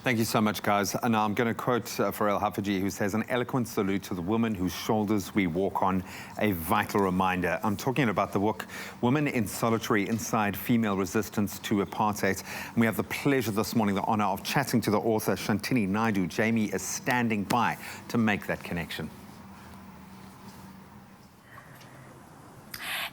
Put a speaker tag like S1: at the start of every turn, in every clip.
S1: Thank you so much, guys. And I'm going to quote Pharrell Hafaji, who says, "An eloquent salute to the woman whose shoulders we walk on, a vital reminder." I'm talking about the book, Women in Solitary Inside Female Resistance to Apartheid. And we have the pleasure this morning, the honor of chatting to the author, Shanthini Naidoo. Jamie is standing by to make that connection.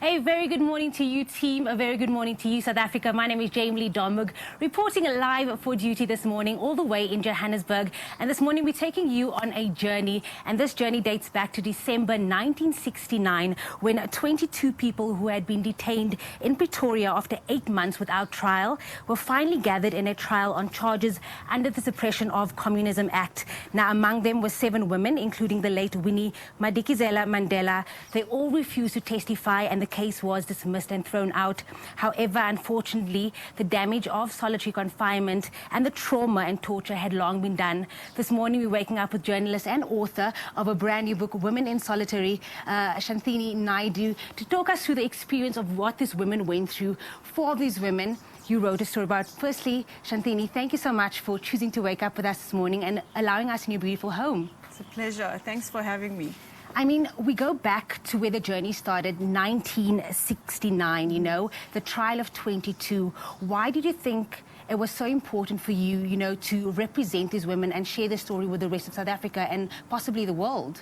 S2: A very good morning to you, team. A very good morning to you, South Africa. My name is Jamie Lee Domug, reporting live for duty this morning, all the way in Johannesburg. And this morning, we're taking you on a journey. And this journey dates back to December 1969, when 22 people who had been detained in Pretoria after 8 months without trial were finally gathered in a trial on charges under the Suppression of Communism Act. Now, among them were 7 women, including the late Winnie Madikizela-Mandela. They all refused to testify, and the case was dismissed and thrown out. However, unfortunately, the damage of solitary confinement and the trauma and torture had long been done. This morning, we're waking up with journalist and author of a brand new book, Women in Solitary, Shanthini Naidoo, to talk us through the experience of what these women went through. For these women, you wrote a story about. Firstly, Shanthini, thank you so much for choosing to wake up with us this morning and allowing us in your beautiful home.
S3: It's a pleasure. Thanks for having me.
S2: I mean, we go back to where the journey started, 1969, you know, the trial of 22. Why did you think it was so important for you, you know, to represent these women and share the story with the rest of South Africa and possibly the world?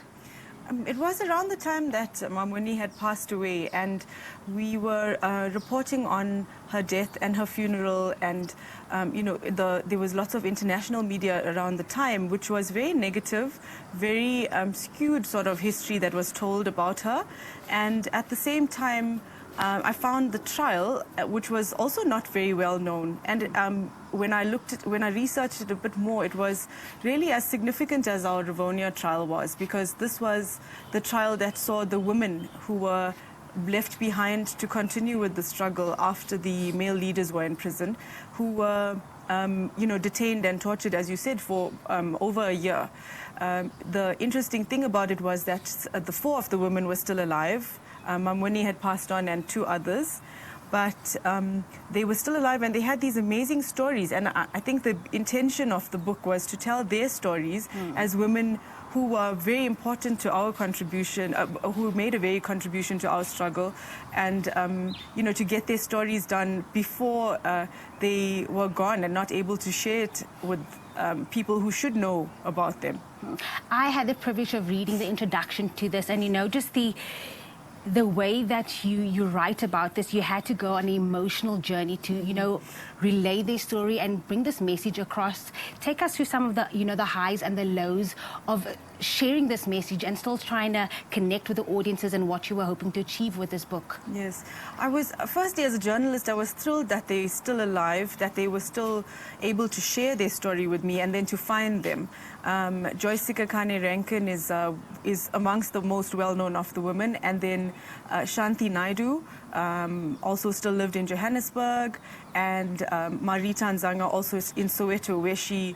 S3: It was around the time that Mom Winnie had passed away, and we were reporting on her death and her funeral, and you know, there was lots of international media around the time, which was very negative, very skewed sort of history that was told about her. And at the same time, I found the trial, which was also not very well known. And when I researched it a bit more, it was really as significant as our Rivonia trial was, because this was the trial that saw the women who were left behind to continue with the struggle after the male leaders were in prison, who were you know, detained and tortured, as you said, for over a year. The interesting thing about it was that the 4 of the women were still alive. Mom Winnie had passed on, and 2 others. But they were still alive, and they had these amazing stories. And I think the intention of the book was to tell their stories as women who were very important to our contribution, who made a very contribution to our struggle, and you know, to get their stories done before they were gone and not able to share it with people who should know about them.
S2: I had the privilege of reading the introduction to this, and you know, just the way that you write about this, you had to go on an emotional journey to, you know, relay their story and bring this message across. Take us through some of the, you know, the highs and the lows of sharing this message and still trying to connect with the audiences and what you were hoping to achieve with this book.
S3: Yes, I was, firstly, as a journalist, I was thrilled that they're still alive, that they were still able to share their story with me, and then to find them. Joyce Sikakane Rankin is amongst the most well-known of the women, and then Shanthi Naidoo also still lived in Johannesburg, and Marita Nzanga also in Soweto, where she,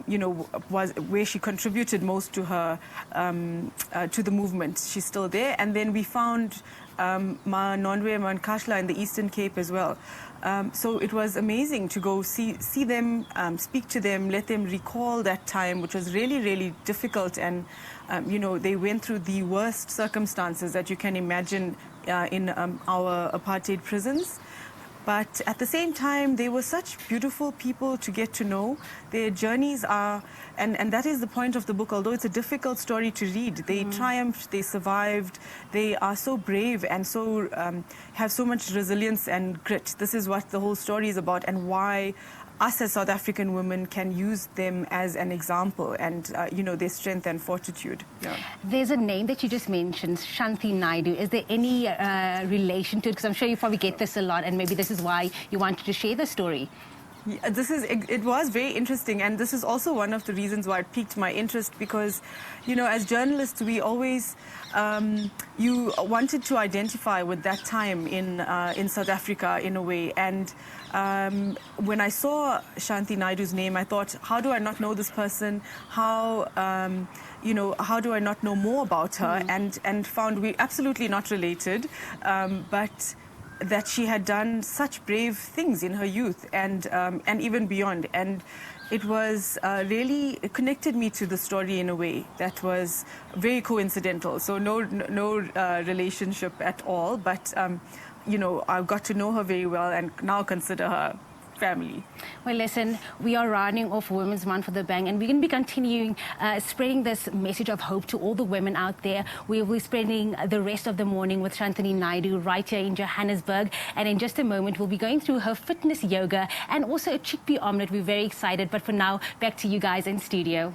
S3: you know, where she contributed most to her to the movement. She's still there, and then we found Ma Nondwe Mankashla in the Eastern Cape as well. So it was amazing to go see them, speak to them, let them recall that time, which was really, really difficult. And, you know, they went through the worst circumstances that you can imagine in our apartheid prisons. But at the same time, they were such beautiful people to get to know. Their journeys are, and that is the point of the book, although it's a difficult story to read. They triumphed, they survived, they are so brave and so have so much resilience and grit. This is what the whole story is about, and why us as South African women can use them as an example, and you know, their strength and fortitude. Yeah.
S2: There's a name that you just mentioned, Shanthi Naidoo. Is there any relation to it? Because I'm sure you probably get this a lot, and maybe this is why you wanted to share the story.
S3: Yeah, it was very interesting, and this is also one of the reasons why it piqued my interest, because, you know, as journalists, we always you wanted to identify with that time in South Africa in a way. And when I saw Shanthi Naidoo's name, I thought, how do I not know this person? How you know, how do I not know more about her? And found we absolutely not related, but that she had done such brave things in her youth and even beyond. And It was really, it connected me to the story in a way that was very coincidental. So no relationship at all, but you know, I got to know her very well and now consider her family.
S2: Well, listen, we are rounding off Women's Month for the bang, and we're going to be continuing spreading this message of hope to all the women out there. We will be spending the rest of the morning with Shanthini Naidoo right here in Johannesburg, and in just a moment we'll be going through her fitness yoga and also a chickpea omelette. We're very excited, but for now, back to you guys in studio.